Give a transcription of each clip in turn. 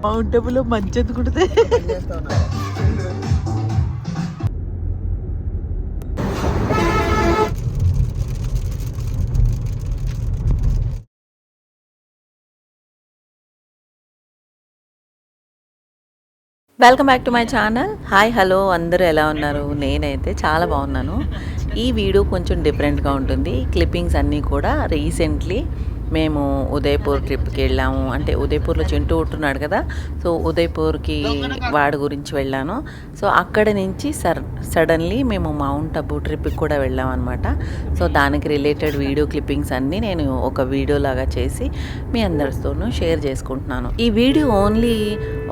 Mount అబులో మంచి ఎందుకుంటుంది. Welcome back to my channel. Hi hello అందరూ ఎలా ఉన్నారు? నేనైతే చాలా బాగున్నాను. ఈ వీడియో కొంచెం డిఫరెంట్గా ఉంటుంది. క్లిప్పింగ్స్ అన్నీ కూడా రీసెంట్లీ మేము ఉదయపూర్ ట్రిప్కి వెళ్ళాము. అంటే ఉదయపూర్లో చింటూ ఉంటున్నాడు కదా, సో ఉదయపూర్కి వాడి గురించి వెళ్ళాను. సో అక్కడి నుంచి సడన్లీ మేము మౌంట్ అబు ట్రిప్కి కూడా వెళ్ళాం అనమాట. సో దానికి రిలేటెడ్ వీడియో క్లిప్పింగ్స్ అన్నీ నేను ఒక వీడియో లాగా చేసి మీ అందరితోనూ షేర్ చేసుకుంటున్నాను. ఈ వీడియో ఓన్లీ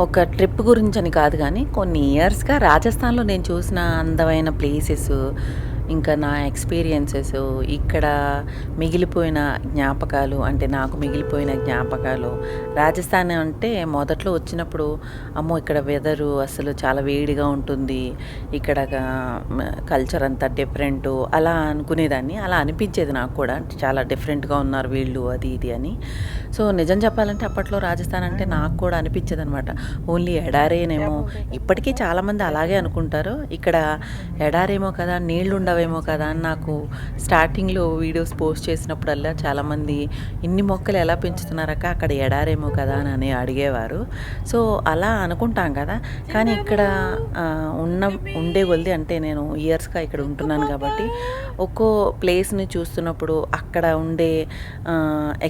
ఒక ట్రిప్ గురించి అని కాదు, కానీ కొన్ని ఇయర్స్గా రాజస్థాన్లో నేను చూసిన అందమైన ప్లేసెస్, ఇంకా నా ఎక్స్పీరియన్సెస్, ఇక్కడ మిగిలిపోయిన జ్ఞాపకాలు, అంటే నాకు మిగిలిపోయిన జ్ఞాపకాలు. రాజస్థాన్ అంటే మొదట్లో వచ్చినప్పుడు అమ్మో ఇక్కడ వెదరు అసలు చాలా వేడిగా ఉంటుంది, ఇక్కడ కల్చర్ అంతా డిఫరెంట్ అలా అనుకునేదాన్ని. అలా అనిపించేది నాకు కూడా, చాలా డిఫరెంట్గా ఉన్నారు వీళ్ళు అది ఇది అని. సో నిజం చెప్పాలంటే అప్పట్లో రాజస్థాన్ అంటే నాకు కూడా అనిపించేది అనమాట, ఓన్లీ ఎడారేనేమో. ఇప్పటికీ చాలామంది అలాగే అనుకుంటారు, ఇక్కడ ఎడారేమో కదా, నీళ్లు ఉండవేమో కదా అని. నాకు స్టార్టింగ్లో వీడియోస్ పోస్ట్ చేసినప్పుడల్లా చాలామంది ఇన్ని మొక్కలు ఎలా పెంచుతున్నారక్క, అక్కడ ఎడారేమో కదా అని అడిగేవారు. సో అలా అనుకుంటాం కదా, కానీ ఇక్కడ ఉండే కొద్ది, అంటే నేను ఇయర్స్గా ఇక్కడ ఉంటున్నాను కాబట్టి ఒక్కో ప్లేస్ని చూస్తున్నప్పుడు, అక్కడ ఉండే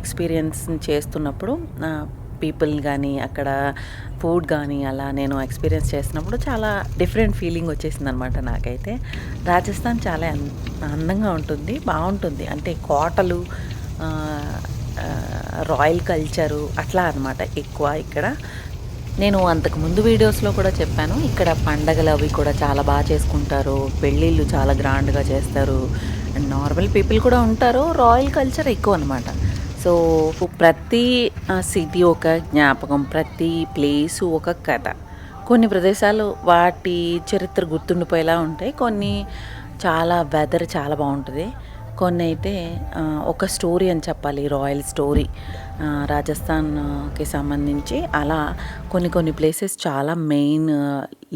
ఎక్స్పీరియన్స్ చేస్తున్నప్పుడు, పీపుల్ కానీ అక్కడ ఫుడ్ కానీ అలా నేను ఎక్స్పీరియన్స్ చేసినప్పుడు చాలా డిఫరెంట్ ఫీలింగ్ వచ్చేసింది అనమాట నాకైతే. రాజస్థాన్ చాలా అందంగా ఉంటుంది, బాగుంటుంది. అంటే కోటలు, రాయల్ కల్చరు అట్లా అనమాట ఎక్కువ ఇక్కడ. నేను అంతకు ముందు వీడియోస్లో కూడా చెప్పాను, ఇక్కడ పండగలు అవి కూడా చాలా బాగా చేసుకుంటారు, పెళ్ళిళ్ళు చాలా గ్రాండ్గా చేస్తారు, అండ్ నార్మల్ పీపుల్ కూడా ఉంటారు. రాయల్ కల్చర్ ఎక్కువ అనమాట. సో ప్రతి సిటీ ఒక జ్ఞాపకం, ప్రతి ప్లేసు ఒక కథ. కొన్ని ప్రదేశాలు వాటి చరిత్ర గుర్తుండిపోయేలా ఉంటాయి, కొన్ని చాలా వెదర్ చాలా బాగుంటుంది, కొన్ని అయితే ఒక స్టోరీ అని చెప్పాలి, రాయల్ స్టోరీ రాజస్థాన్కి సంబంధించి. అలా కొన్ని ప్లేసెస్ చాలా మెయిన్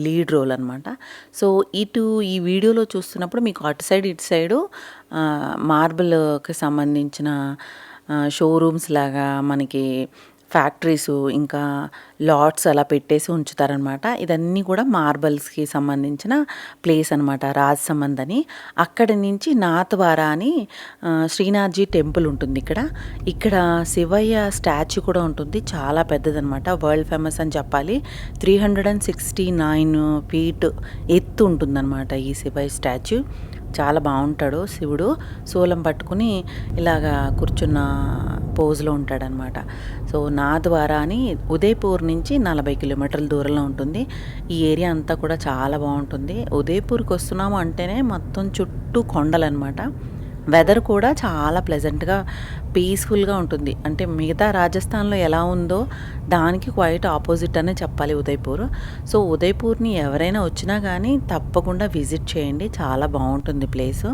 లీడ్ రోల్ అనమాట. సో ఈ వీడియోలో చూస్తున్నప్పుడు మీకు అటు సైడ్ ఇటు సైడు మార్బుల్కి సంబంధించిన షోరూమ్స్ లాగా మనకి ఫ్యాక్టరీస్, ఇంకా లాట్స్ అలా పెట్టేసి ఉంచుతారనమాట. ఇదన్నీ కూడా మార్బల్స్కి సంబంధించిన ప్లేస్ అనమాట, రాజ్ సంబంధ్ అని. అక్కడి నుంచి నాథ్వారా అని శ్రీనాథ్జీ టెంపుల్ ఉంటుంది ఇక్కడ శివయ్య స్టాచ్యూ కూడా ఉంటుంది, చాలా పెద్దదనమాట, వరల్డ్ ఫేమస్ అని చెప్పాలి. 369 ఫీట్ ఎత్తు ఉంటుందన్నమాట ఈ శివయ్య స్టాచ్యూ. చాలా బాగుంటాడు శివుడు, శూలం పట్టుకుని ఇలాగా కూర్చున్న పోజ్లో ఉంటాడనమాట. సో నాథ్వారా అని ఉదయపూర్ నుంచి 40 కిలోమీటర్ల దూరంలో ఉంటుంది. ఈ ఏరియా అంతా కూడా చాలా బాగుంటుంది. ఉదయపూర్కి వస్తున్నాము అంటేనే మొత్తం చుట్టూ కొండలన్నమాట. వెదర్ కూడా చాలా ప్లెజెంట్గా, పీస్ఫుల్గా ఉంటుంది. అంటే మిగతా రాజస్థాన్లో ఎలా ఉందో దానికి క్వైట్ ఆపోజిట్ అనే చెప్పాలి ఉదయపూర్. సో ఉదయపూర్ని ఎవరైనా వచ్చినా కానీ తప్పకుండా విజిట్ చేయండి, చాలా బాగుంటుంది ప్లేసు.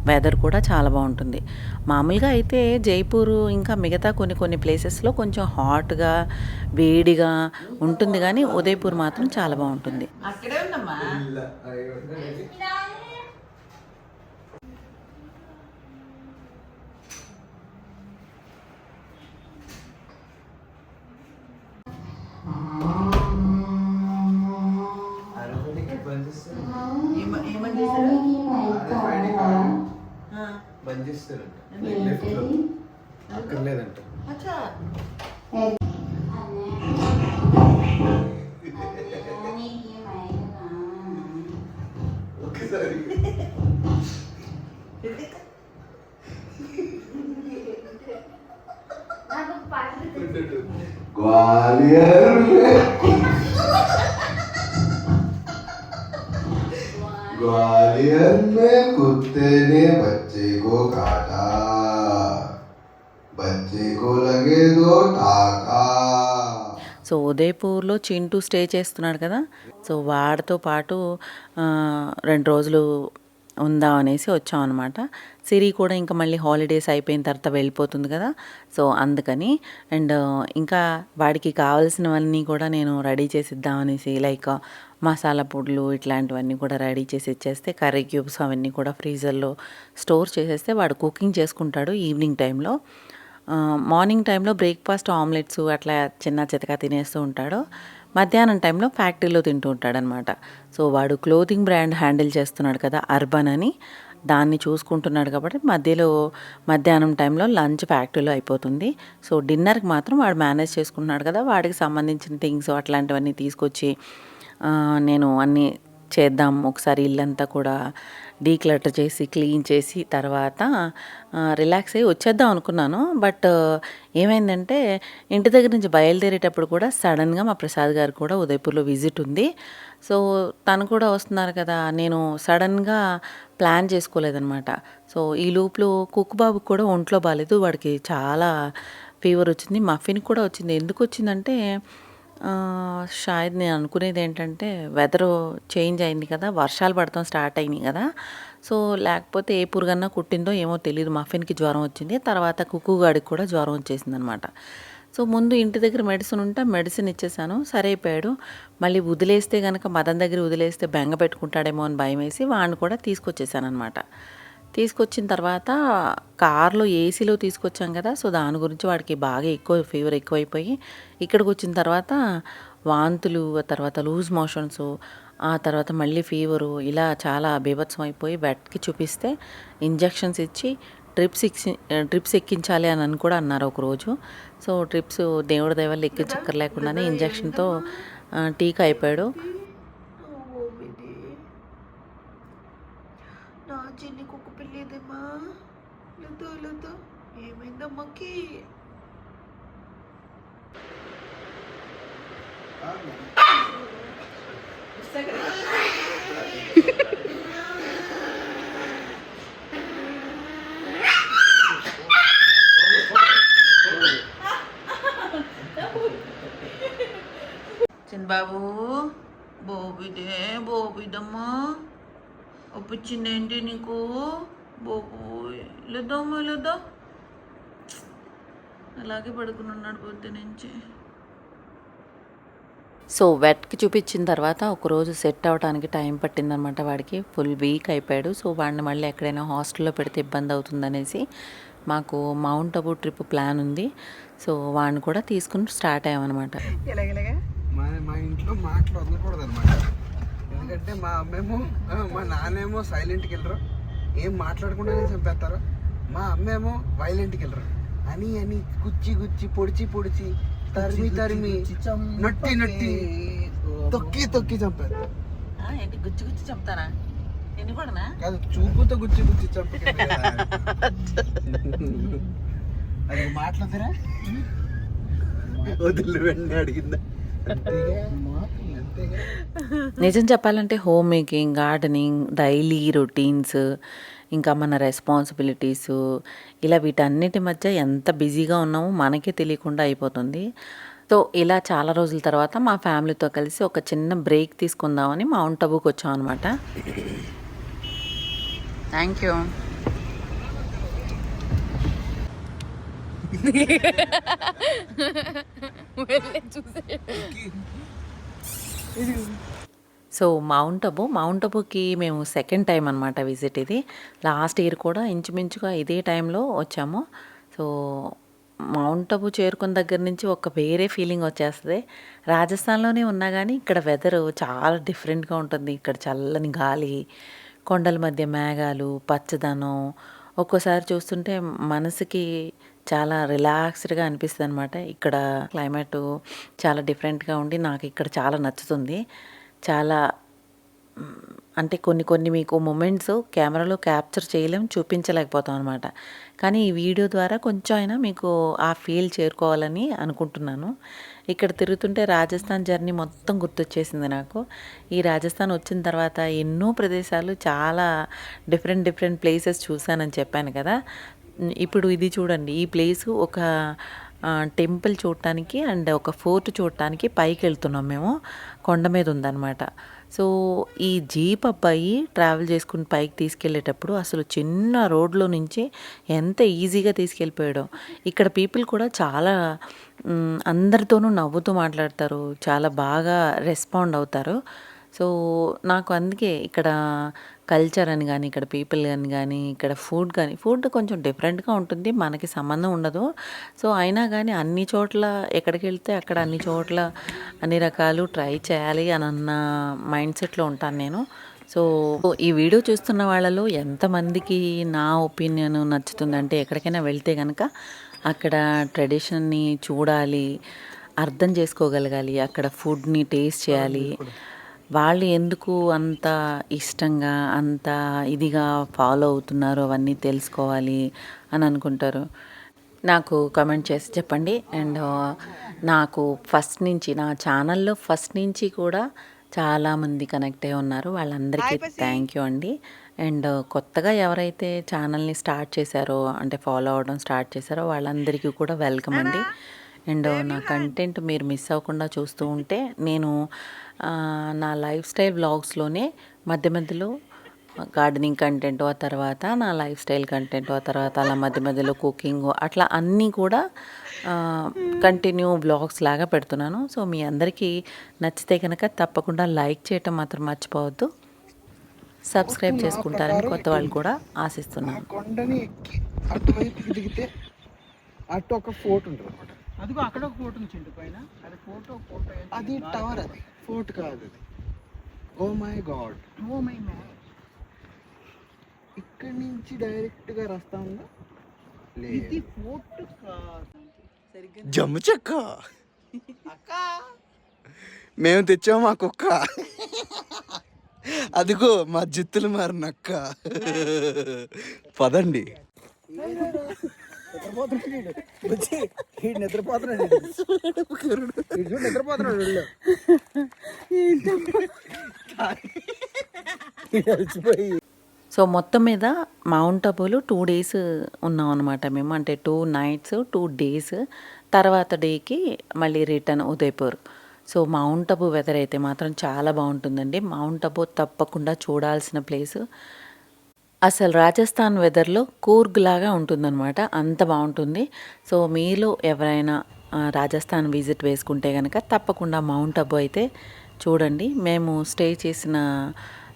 వెదర్ కూడా చాలా బాగుంటుంది. మామూలుగా అయితే జైపూర్ ఇంకా మిగతా కొన్ని ప్లేసెస్లో కొంచెం హాట్గా వేడిగా ఉంటుంది, కానీ ఉదయపూర్ మాత్రం చాలా బాగుంటుంది. అక్కడే ఉందమ్మా. బంద్ చేస్తారంట, లెఫ్ట్లో అక్కడ లేదంట. ఒకసారి ग्वालियर में कुत्ते ने बच्चे को काटा, बच्चे बच्चे को लगे दो टाका। సో ఉదయపూర్లో చింటూ స్టే చేస్తున్నాడు కదా, సో వాడితో పాటు 2 రోజులు ఉందాం అనేసి వచ్చాం అనమాట. సిరి కూడా ఇంకా మళ్ళీ హాలిడేస్ అయిపోయిన తర్వాత వెళ్ళిపోతుంది కదా, సో అందుకని. అండ్ ఇంకా వాడికి కావాల్సినవన్నీ కూడా నేను రెడీ చేసి ఇద్దామనేసి, లైక్ మసాలా పొడులు ఇట్లాంటివన్నీ కూడా రెడీ చేసి ఇచ్చేస్తే, కర్రీ క్యూబ్స్ అవన్నీ కూడా ఫ్రీజర్లో స్టోర్ చేసేస్తే వాడు కుకింగ్ చేసుకుంటాడు ఈవినింగ్ టైంలో. మార్నింగ్ టైంలో బ్రేక్ఫాస్ట్ ఆమ్లెట్స్ అట్లా చిన్న చితకా తినేస్తూ ఉంటాడు. మధ్యాహ్నం టైంలో ఫ్యాక్టరీలో తింటూ ఉంటాడనమాట. సో వాడు క్లోతింగ్ బ్రాండ్ హ్యాండిల్ చేస్తున్నాడు కదా, అర్బన్ అని, దాన్ని చూసుకుంటున్నాడు కాబట్టి మధ్యాహ్నం టైంలో లంచ్ ఫ్యాక్టరీలో అయిపోతుంది. సో డిన్నర్కి మాత్రం వాడు మేనేజ్ చేసుకుంటున్నాడు కదా, వాడికి సంబంధించిన థింగ్స్ అట్లాంటివన్నీ తీసుకొచ్చి నేను అన్నీ చేద్దాం, ఒకసారి ఇల్లంతా కూడా డీక్లటర్ చేసి క్లీన్ చేసి తర్వాత రిలాక్స్ అయ్యి వచ్చేద్దాం అనుకున్నాను. బట్ ఏమైందంటే ఇంటి దగ్గర నుంచి బయలుదేరేటప్పుడు కూడా సడన్గా మా ప్రసాద్ గారు కూడా ఉదయపూర్లో విజిట్ ఉంది. సో తను కూడా వస్తున్నారు కదా, నేను సడన్గా ప్లాన్ చేసుకోలేదనమాట. సో ఈ లోపులో కుక్ బాబుకి కూడా ఒంట్లో బాగాలేదు, వాడికి చాలా ఫీవర్ వచ్చింది, మఫిన్కి కూడా వచ్చింది. ఎందుకు వచ్చిందంటే షాయద్ నేను అనుకునేది ఏంటంటే వెదర్ చేంజ్ అయింది కదా, వర్షాలు పడతాం స్టార్ట్ అయినాయి కదా, సో లేకపోతే ఏ పురుగన్నా కుట్టిందో ఏమో తెలియదు, మఫిన్కి జ్వరం వచ్చింది, తర్వాత కుక్కుగాడికి కూడా జ్వరం వచ్చేసింది అనమాట. సో ముందు ఇంటి దగ్గర మెడిసిన్ ఉంటే మెడిసిన్ ఇచ్చేసాను, సరే అయిపోయాడు. మళ్ళీ వదిలేస్తే కనుక మదన్ దగ్గర వదిలేస్తే బెంగ పెట్టుకుంటాడేమో అని భయం వేసి వాడిని కూడా తీసుకొచ్చేసాను అనమాట. తీసుకొచ్చిన తర్వాత కార్లో ఏసీలో తీసుకొచ్చాం కదా, సో దాని గురించి వాడికి బాగా ఫీవర్ ఎక్కువైపోయి ఇక్కడికి వచ్చిన తర్వాత వాంతులు, ఆ తర్వాత లూజ్ మోషన్స్, ఆ తర్వాత మళ్ళీ ఫీవరు, ఇలా చాలా బీభత్సం అయిపోయి వెట్కి చూపిస్తే ఇంజెక్షన్స్ ఇచ్చి డ్రిప్స్ ఎక్కించాలి అని కూడా అన్నారు ఒకరోజు. సో డ్రిప్స్ దేవుడి దయ వల్ల ఎక్కించక్కర్ లేకుండానే ఇంజెక్షన్తో టీకా అయిపోయాడు. నా చిన్ని కుక్క పిల్లేదేమా, లేదు ఏమైందమ్మకి? చిన్నబాబు బోబిదమ్మా ఒప్పించిందేంటి నీకు? బోబోయ్ లేదా అలాగే పడుకుని ఉన్నాడు పొద్దు నుంచి. సో వెట్కి చూపించిన తర్వాత ఒకరోజు సెట్ అవ్వడానికి టైం పట్టిందనమాట. వాడికి ఫుల్ వీక్ అయిపోయాడు. సో వాడిని మళ్ళీ ఎక్కడైనా హాస్టల్లో పెడితే ఇబ్బంది అవుతుందనేసి మాకు మౌంట్ అబూ ట్రిప్ ప్లాన్ ఉంది. సో వాడిని కూడా తీసుకుని స్టార్ట్ అయ్యామన్నమాట. మా ఇంట్లో మాటలు వదలకూడదు అనమాట, ఎందుకంటే మా అమ్మేమో మా నాన్నేమో సైలెంట్కి వెళ్ళరు, ఏం మాట్లాడకుండానే చంపేస్తారు. మా అమ్మేమో వైలెంట్కి వెళ్ళరు, అని గుచ్చి పొడిచి తరిమి నట్టి తొక్కి చంపేస్తారు. ఏంటి గుచ్చి చంపుతారా? నేను కూడా కాదు, చూపుతో గుచ్చి చంపే అది మాట్లాడతారా? వదిలి వెండి అడిగిందా? నిజం చెప్పాలంటే home making, gardening, daily routines, ఇంకా మన రెస్పాన్సిబిలిటీస్, ఇలా వీటన్నిటి మధ్య ఎంత బిజీగా ఉన్నామో మనకే తెలియకుండా అయిపోతుంది. సో ఇలా చాలా రోజుల తర్వాత మా ఫ్యామిలీతో కలిసి ఒక చిన్న బ్రేక్ తీసుకుందామని మౌంట్ అబూకి వచ్చాం అనమాట. Thank you. సో మౌంట్ అబూకి మేము సెకండ్ టైం అనమాట విజిట్. ఇది లాస్ట్ ఇయర్ కూడా ఇంచుమించుగా ఇదే టైంలో వచ్చాము. సో మౌంట్ అబూ చేరుకున్న దగ్గర నుంచి ఒక వేరే ఫీలింగ్ వచ్చేస్తుంది. రాజస్థాన్లోనే ఉన్నా కానీ ఇక్కడ వెదర్ చాలా డిఫరెంట్గా ఉంటుంది. ఇక్కడ చల్లని గాలి, కొండల మధ్య మేఘాలు, పచ్చదనం, ఒక్కోసారి చూస్తుంటే మనసుకి చాలా రిలాక్స్డ్గా అనిపిస్తుంది అనమాట. ఇక్కడ క్లైమేట్ చాలా డిఫరెంట్గా ఉండి నాకు ఇక్కడ చాలా నచ్చుతుంది. చాలా అంటే కొన్ని మీకు మూమెంట్స్ కెమెరాలో క్యాప్చర్ చేయలేం, చూపించలేకపోతాం అనమాట. కానీ ఈ వీడియో ద్వారా కొంచెం అయినా మీకు ఆ ఫీల్ చేరుకోవాలని అనుకుంటున్నాను. ఇక్కడ తిరుగుతుంటే రాజస్థాన్ జర్నీ మొత్తం గుర్తొచ్చేసింది నాకు. ఈ రాజస్థాన్ వచ్చిన తర్వాత ఎన్నో ప్రదేశాలు, చాలా డిఫరెంట్ ప్లేసెస్ చూశానని చెప్పాను కదా. ఇప్పుడు ఇది చూడండి, ఈ ప్లేసు ఒక టెంపుల్ చూడటానికి అండ్ ఒక ఫోర్ట్ చూడటానికి పైకి వెళ్తున్నాం మేము. కొండ మీద ఉందన్నమాట. సో ఈ జీప్ అబ్బాయి ట్రావెల్ చేసుకుని పైకి తీసుకెళ్ళేటప్పుడు అసలు చిన్న రోడ్లో నుంచి ఎంత ఈజీగా తీసుకెళ్ళిపోయాడో. ఇక్కడ పీపుల్ కూడా చాలా అందరితోనూ నవ్వుతూ మాట్లాడతారు, చాలా బాగా రెస్పాండ్ అవుతారు. సో నాకు అందుకే ఇక్కడ కల్చర్ అని కానీ, ఇక్కడ పీపుల్ అని కానీ, ఇక్కడ ఫుడ్ కొంచెం డిఫరెంట్గా ఉంటుంది, మనకి సంబంధం ఉండదు. సో అయినా కానీ అన్ని చోట్ల ఎక్కడికి వెళ్తే అక్కడ అన్ని చోట్ల అన్ని రకాలు ట్రై చేయాలి అని అన్న మైండ్ సెట్లో ఉంటాను నేను. సో ఈ వీడియో చూస్తున్న వాళ్ళలో ఎంతమందికి నా ఒపీనియన్ నచ్చుతుందంటే, ఎక్కడికైనా వెళ్తే కనుక అక్కడ ట్రెడిషన్ని చూడాలి, అర్థం చేసుకోగలగాలి, అక్కడ ఫుడ్ని టేస్ట్ చేయాలి, వాళ్ళు ఎందుకు అంత ఇష్టంగా అంత ఇదిగా ఫాలో అవుతున్నారో అవన్నీ తెలుసుకోవాలి అని అనుకుంటారు. నాకు కమెంట్ చేసి చెప్పండి. అండ్ నాకు ఫస్ట్ నుంచి నా ఛానల్లో ఫస్ట్ నుంచి కూడా చాలామంది కనెక్ట్ అయి ఉన్నారు, వాళ్ళందరికీ థ్యాంక్ యూ అండి. అండ్ కొత్తగా ఎవరైతే ఛానల్ని స్టార్ట్ చేశారో, అంటే ఫాలో అవ్వడం స్టార్ట్ చేశారో వాళ్ళందరికీ కూడా వెల్కమ్ అండి. అండ్ నా కంటెంట్ మీరు మిస్ అవ్వకుండా చూస్తూ ఉంటే, నేను నా లైఫ్ స్టైల్ వ్లాగ్స్లోనే మధ్య మధ్యలో గార్డెనింగ్ కంటెంట్, ఆ తర్వాత నా లైఫ్ స్టైల్ కంటెంట్, ఆ తర్వాత అలా మధ్య మధ్యలో కుకింగ్, అట్లా అన్నీ కూడా కంటిన్యూ వ్లాగ్స్ లాగా పెడుతున్నాను. సో మీ అందరికీ నచ్చితే కనుక తప్పకుండా లైక్ చేయటం మాత్రం మర్చిపోవద్దు, సబ్స్క్రైబ్ చేసుకుంటారని కొత్త వాళ్ళు కూడా ఆశిస్తున్నాను. కొండని ఎక్కి అటువైపు దిగితే అటు ఒక ఫోర్ట్ ఉంటుంది అనమాట. అదిగో అక్కడ ఒక ఫోటో ఉంది పైన, అది ఫోటో అది టవర్, అది ఫోర్ట్ కాదు అది. Oh my god, oh my man. ఇక్కడి నుంచి డైరెక్ట్ గా రస్తా ఉందా? ఇది ఫోటో కాదు, సరిగ్గా జమ్ము చెక్క అక్క మేము తెచ్చాము మా కుక్క. అదిగో మా జిత్తులు మారినక్క. పదండి. సో మొత్తం మీద మౌంట్ అబూలో 2 days ఉన్నాం అనమాట మేము, అంటే 2 nights 2 days. తర్వాత డేకి మళ్ళీ return Udaipur. So Mount Abu weather అయితే మాత్రం చాలా బాగుంటుందండి. మౌంట్ అబూ తప్పకుండా చూడాల్సిన ప్లేసు. అసలు రాజస్థాన్ వెదర్లో కూర్గ్ లాగా ఉంటుందన్నమాట, అంత బాగుంటుంది. సో మీలో ఎవరైనా రాజస్థాన్ విజిట్ వేసుకుంటే కనుక తప్పకుండా మౌంట్ అబూ అయితే చూడండి. మేము స్టే చేసిన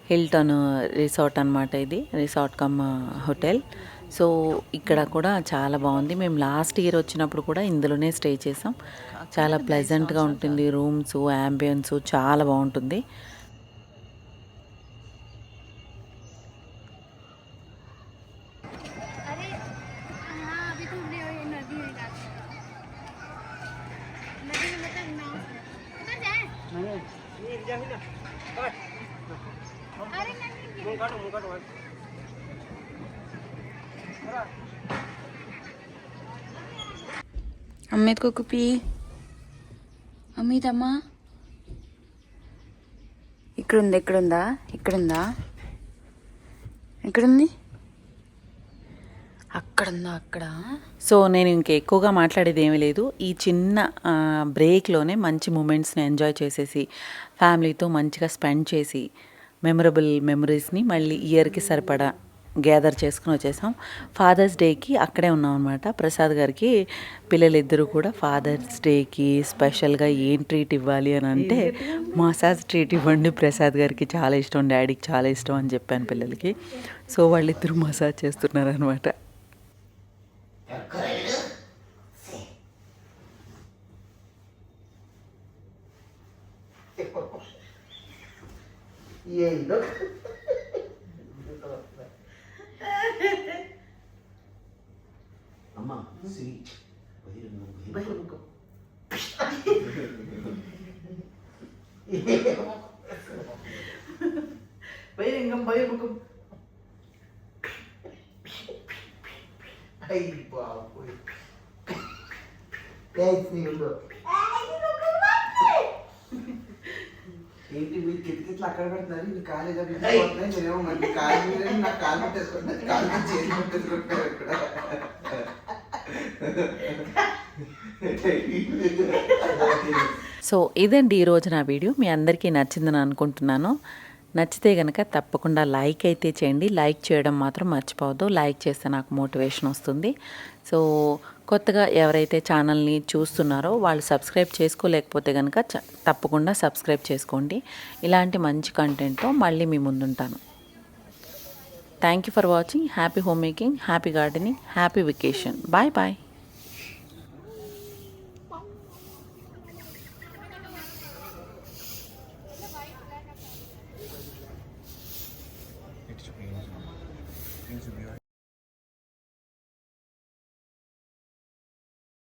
హిల్టన్ రిసార్ట్ అనమాట, ఇది రిసార్ట్ కమ్ హోటల్. సో ఇక్కడ కూడా చాలా బాగుంది. మేము లాస్ట్ ఇయర్ వచ్చినప్పుడు కూడా ఇందులోనే స్టే చేసాం. చాలా ప్లెజెంట్గా ఉంటుంది, రూమ్స్, యాంబియన్స్ చాలా బాగుంటుంది. అమ్మేది కుప్పి, అమ్మేదమ్మా ఇక్కడుంది, ఎక్కడుందా, ఇక్కడుందా, ఎక్కడుంది, అక్కడుందా, అక్కడ. సో నేను ఇంక ఎక్కువగా మాట్లాడేది ఏమీ లేదు. ఈ చిన్న బ్రేక్లోనే మంచి మూమెంట్స్ని ఎంజాయ్ చేసేసి ఫ్యామిలీతో మంచిగా స్పెండ్ చేసి మెమరబుల్ మెమరీస్ని మళ్ళీ ఇయర్కి సరిపడా గ్యాదర్ చేసుకుని వచ్చేసాం. ఫాదర్స్ డేకి అక్కడే ఉన్నాం అనమాట. ప్రసాద్ గారికి పిల్లలిద్దరూ కూడా ఫాదర్స్ డేకి స్పెషల్గా ఏం ట్రీట్ ఇవ్వాలి అని అంటే, మసాజ్ ట్రీట్ ఇవ్వండి, ప్రసాద్ గారికి చాలా ఇష్టం, డాడీకి చాలా ఇష్టం అని చెప్పాను పిల్లలకి. సో వాళ్ళిద్దరూ మసాజ్ చేస్తున్నారు అనమాట. అమ్మా శ్రీ బహిరంగం బహిర్ముఖం. అయ్యి బాబోయ్. ఏంటి మీరు కిటికీట్లు అక్కడ పెడుతున్నారు, ఇది ఖాళీగా పెట్టిపోతున్నాయి, నేనేమో మళ్ళీ కాలు మీద నా కాలు పెట్టేసుకుంటున్నాను, కాలు మీద చేసి పెట్టేసుకుంటున్నారు ఇక్కడ. సో ఇదండి ఈరోజు నా వీడియో. మీ అందరికీ నచ్చిందని అనుకుంటున్నాను. నచ్చితే కనుక తప్పకుండా లైక్ అయితే చేయండి. లైక్ చేయడం మాత్రం మర్చిపోవద్దు. లైక్ చేస్తే నాకు మోటివేషన్ వస్తుంది. సో కొత్తగా ఎవరైతే ఛానల్ని చూస్తున్నారో వాళ్ళు సబ్స్క్రైబ్ చేసుకోలేకపోతే కనుక తప్పకుండా సబ్స్క్రైబ్ చేసుకోండి. ఇలాంటి మంచి కంటెంట్తో మళ్ళీ మీ ముందుంటాను. Thank you for watching. Happy home making, happy gardening, happy vacation. Bye bye.